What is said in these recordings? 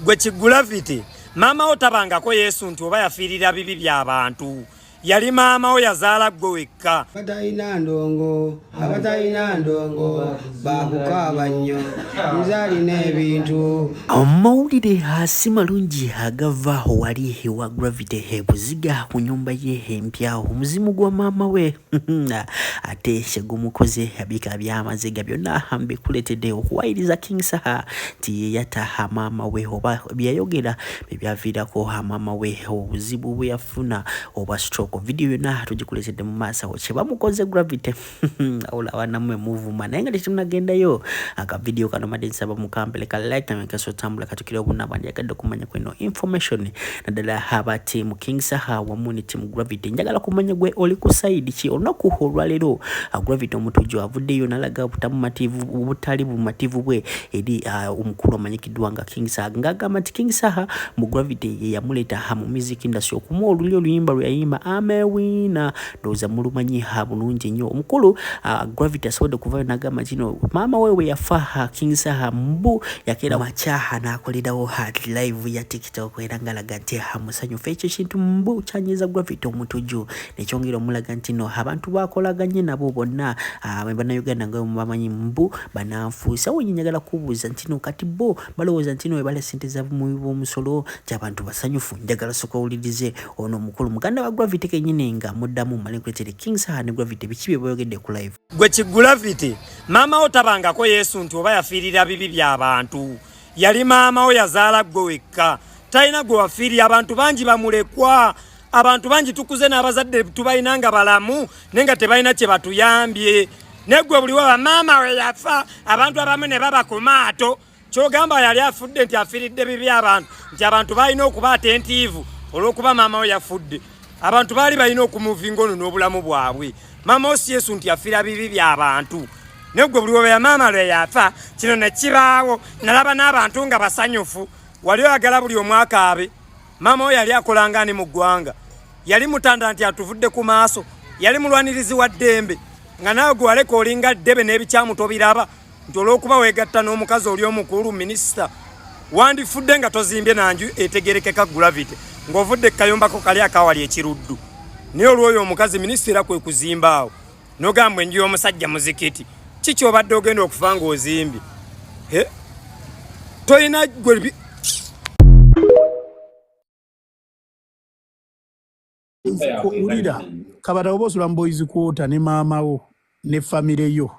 Gwe Kigulavity mama otabangako Yesu nti oba yafiirira bibi by'abantu yali maama o yazaala gwe wekka. Abatalina ndongo bakukaaba nnyo nzaalina ebintu. Amawulire hasi malungi agava wali ewa Gravity buziga ku nyumba ye empya omuzimu gwa maama we ate shegumukoze abika byamaziga byonna mbikuletedde okuwayiriza King Saha ti yata maama we oba byayogera byavirako maama we obuzibu bwe yafuna oba stroke video yonna tugikuletedde mu maaso kye bamukoze Gravity olaba namwe movement naye nga tetunagendayo aka video kano madensaba mukampele ka like na kaso tambula katukira obunabandi yakadde kumanya kweno information nadala haba team King Saha wamuni team Gravity njagala kumanya gwe oli ku side ki onakuholwa lero Gravity omutujo avuddeyo nalaga obutali bumativu bwe eri omukulu amanyikidwa nga King Saha ngagamba ti King Saha mu Gravity ye yamuleta mu music industry okumu oluyimba luyayimba amewina doza mulumanyi bulungi nnyo omukulu Gravity asobodde kuvayo nagamba kino maama wewe yafa King Saha mbu yakera machaha nakolerawo hard live ya TikTok era ngalaga nti musanyufu ekyo kintu mbu kyanyiza Gravity omutuju nekyongera omulaga nti no abantu bakolaganye nabo bonna bannayuganda nga bamanyi mbu bananfuusa wonyagala kubuuza nti no kati bo balowooza nti no ebala sente za b'omusolo gy'abantu basanyufu njagala soka owulirize ono omukulu muganda wa Gravity kenyine nga muddamu male kuletere King Saha ne Gravity biki bye boyogedde ku live. Gwe Kigulavity maama otabangako Yesu nti oba yafiirira bibi by'abantu yali maama o yazaala gwe wekka talina gwe wafiirira abantu bangi bamulekwa abantu bangi tukuze n'abazadde tubalina nga balamu naye nga tebalina kye batuyambye neggwe buli wa maama we yafa abantu abamu ne baba ku maato kyogamba yali afudde nti afiiridde bibi abantu nti abantu balina okuba atentiivu olw'okuba maama we yafudde abantu baali balina okumuvinga ono n'obulamu bwabwe maama osi Yesu nti afiira bibi by'abantu neggwe buli wa maama lwe yafa kino ne kibaawo nalaba n'abantu nga basanyufu wali oyagala buli omwaka abe maama we yali akolanga ani mu ggwanga yali mutanda nti atuvudde ku maaso yali mulwanirizi wa ddembe nga naawe gwe waleka olinga ddebe n'ebikyamu tobiraba nti olw'okuba weegatta n'omukazi oli omukulu minisita wandifudde nga tozimbye nanju etegerekeka Gravity ng'ovudde kayombako kali akawali ekiruddu naye olw'oyo omukazi minisitira kwe kuzimbaawo n'ogamba enju y'omusajja muzikiti kiki obadde ogenda okufa ng'ozimbye tolina gwe ulira kabata obosula mboizi kuota ne maama wo ne famire yo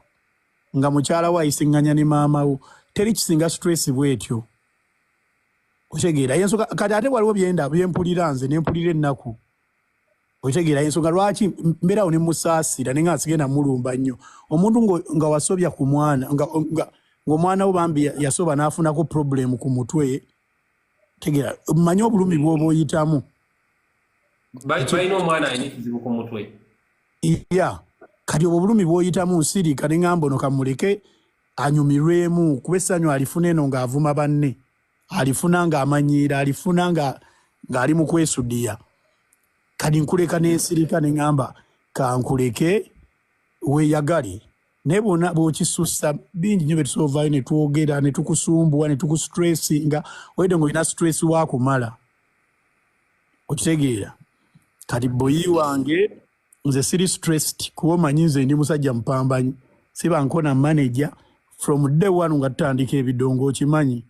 nga mukyala wa isinganya ne maama wo teri kisinga stress bwetyo otegeera yensoka kati ate waliwo byenda byempulira nze nempulira ennaku otegeera yensoka lwaki mbeerawo ne musaasira ne nga asigenda mulumba nnyo omuntu nga wasobya ku mwana ng'omwana wo bambi yasoba n'afunako problem ku mutwe tegeera mmanyi obulumi bw'oba oyitamu balina omwana alina ekizibu ku mutwe iya kati obwo bulumi bw'oyitamu nsirika ne ngamba ono kamuleke anyumirwemu kuba essanyu alifuna eno ng'avuma banne alifuna ng'amanyiira alifuna ng'ali mu kwesuddiya kati nkuleka n'ensirika ne ngamba kankuleke weeyagale naye bwona bw'okisussa bingi nnyo betusoovaayo ne twogera ne tukusumbuwa ne tukustresi oyedde ng'olina stress waakumala okitegeera kati boyi wange nze siri stressed kuba omanyi nze ndi musajja mpambanyi sibankona manager from day one nga tutandika ebidongo okimanyi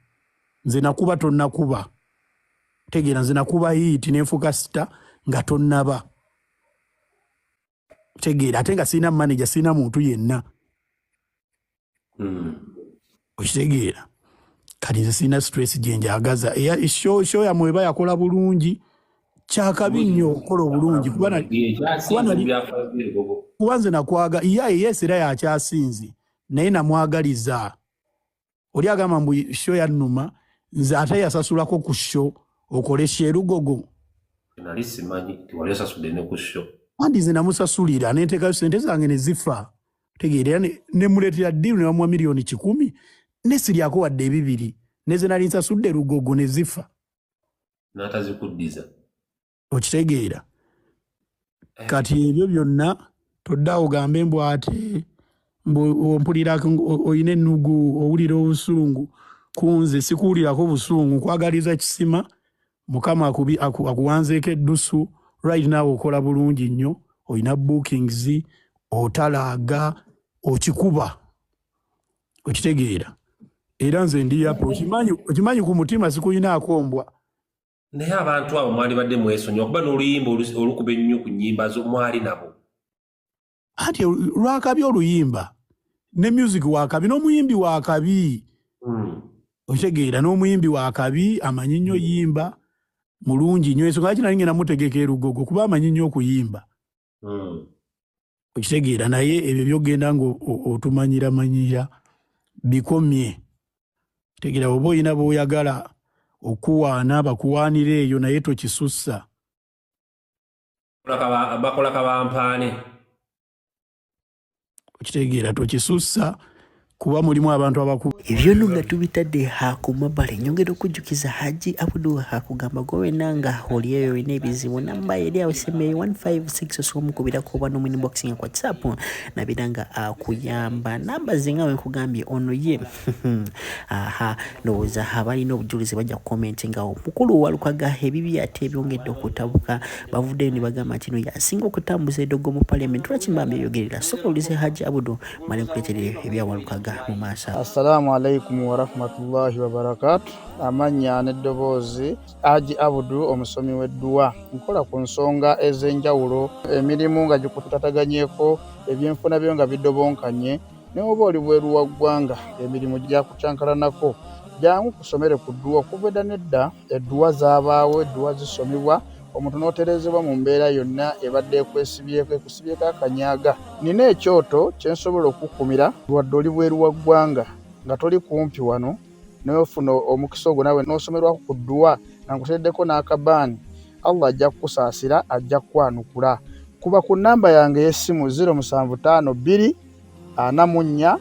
nze nakuba tonnakuba tegeera nze nakuba hiiti nenfuka sita nga tonnaba tegeera ate nga sirina manager sirina muntu yenna okitegeera kati nze sirina stress gye njagaza show yamwe eba yakola bulungi kyakabi nnyo okukola obulungi kuba nze nakwaga yes era yakyasinzi naye namwagaliza oli agamba mbu show yannuma nze ate yasasulako ku show okole sherugogo nali simanyi tiwali osasudde ne ku show andi nze namusasulira nenteekayo sente zange ne zifa tegeera ne muleetera ddiiru ne bamuwa miliyoni 100 ne siryako wadde 2 neze nali nsasudde lugogo ne zifa n'atazikuddiza okitegeera kati ebyo byonna todda ogambe mbw ate mpulira oyina ennugu owulira obusungu kunze sikuulirako busungu kwagaliza kisima mukama akuwanzeeko eddusu right now okola bulungi nnyo olina bookings otalaaga okikuba okitegeera era nze ndi yapo okimanyi ku mutima sikuyinaako mbwa naye abantu abo mwali badde mwesonyiwa kuba n'oluyimba olukuba ennyo ku nnyimba zo mwali nabo ati lwakabi oluyimba ne music wakabi n'omuyimbi wakabi okitegeera n'omuyimbi wakabi amanyi nnyo yimba mulungi nnyo ensonga lwaki nali ngenda mutegeka erugogo kuba amanyi nnyo okuyimba okitegeera naye ebyo byogenda ng'otumanyira bikomye kitegeera oba olina b'oyagala okuwaana bakuwaanira eyo naye tokisussa bakola kabampaane okitegeera tokisussa kuba mulimu abantu abakulu ebyo nno nga tubitadde hakumabale nyongera okujjukiza Haji Abdul hakugamba gwe wenna nga oli eyo olina ebizibu namba eri awo seme 156 osomukubirako oba nomini boxing kwa WhatsApp nabira nga akuyamba namba zinga we nkugambye ono ye aha ndowooza abalina obujulizi bajja kukomenti nga omukulu walukaga ebibi ate ebyongedde okutabuka bavuddeyo ne bagamba nti no yasinga okutambuza eddogo mu parliament lwakimba byeyogerera soka ulize Haji Abdul male nkuleeterera ebyawalukaga mu maaso. Assalamu alaikum wa rahmatullahi wa barakatuh. Amanya n'eddoboozi Haji Abdul omusomi w'edduwa nkola ku nsonga ez'enjawulo emirimu nga gikutataganyeko ebyenfuna byo nga bidobonkanye ne oba oli bweru wa ggwanga emirimu gyakucankalanako jangu kusomere ku dduwa okuva nedda edduwa zaabaawo edduwa zisomibwa omuntu n'oterezebwa mu mbeera yonna ebadde ekusibyeko akanyaaga nina ekyoto kyensobola okukumira wadde oli bweru wa ggwanga nga toli kumpi wano n'ofuna omukisa ogwo nawe n'osomerwako ku dduwa nga nkuteddeko n'akabaani Allah ajja kukusaasira ajja kukwanukula kuba ku nnamba yange y'essimu 0752 44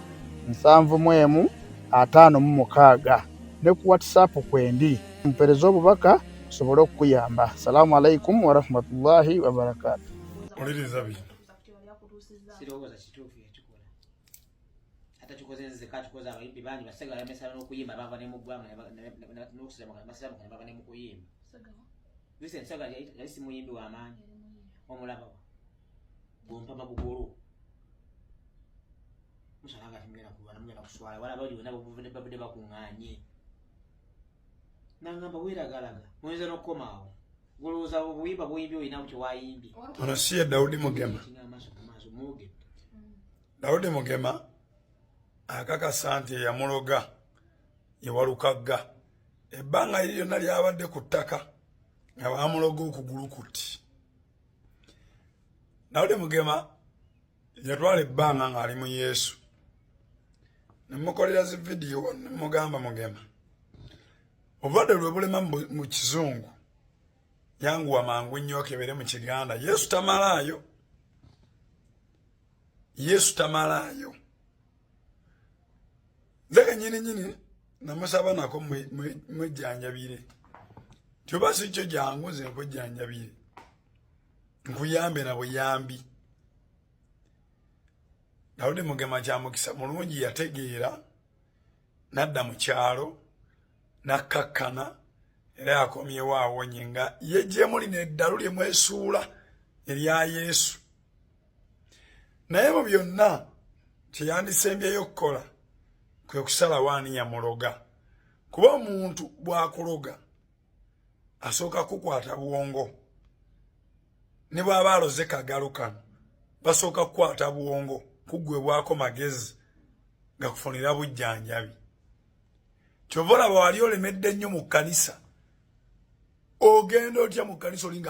71 56 ne ku WhatsApp kwendi mpereza obubaka sobolo kuyamba. Assalamu alaikum wa rahmatullahi wa barakatuh. Oliriza bino sirogoza kituufu ekikola ate kikoze zekatukoza abayimbi bangi basega yamesala n'okuyimba bava ne mugwamu n'okusema basema bava ne mukuyimba Vincent Saga yali muyimbi wa amaanyi omulaba gompa mabugulu musalanga timgera kuwana mugera kuswala wala bali nabo buvune babde bakunganye nangamba wiragalaga mwenza n'okomawo goloza obuyimba buyimbi oyina buti wayimbi ono siye Daudi Mugema Daudi Mugema akakasa nti yamuloga yewalukaga ebbanga lyonna lyabadde ku ttaka nga bamuloga okugulu kuti Daudi Mugema yatwala ebbanga ng'ali mu Yesu nemukolera zi vidiyo nemugamba Mugema obulwadde lwe bulema mu kizungu yanguwa mangu nnyo kebere mu Kiganda Yesu tamalaayo nzeke nyini namusaba nako mwejjanjabire tyoba si kyo jangu nze nkwejjanjabire nkuyambe na buyambi Daudi Mugema kyamukisa mulungi yategeera nadda mu kyalo nakakkana era yakomyewo awonye nga yejjemu lino eddalu lyemwesuula erya Yesu naye mu byonna kyeyandisembyeyo okukola kwe kusala waani yamuloga kuba omuntu bw'akuloga asooka kukwata bwongo ne bw'aba aloze kagalo kano basooka kukwata bwongo kuggwebwako magezi gakufunira bujjanjabi kyova olaba wali olemedde nnyo mu kkanisa ogenda otya mu kkanisa olinga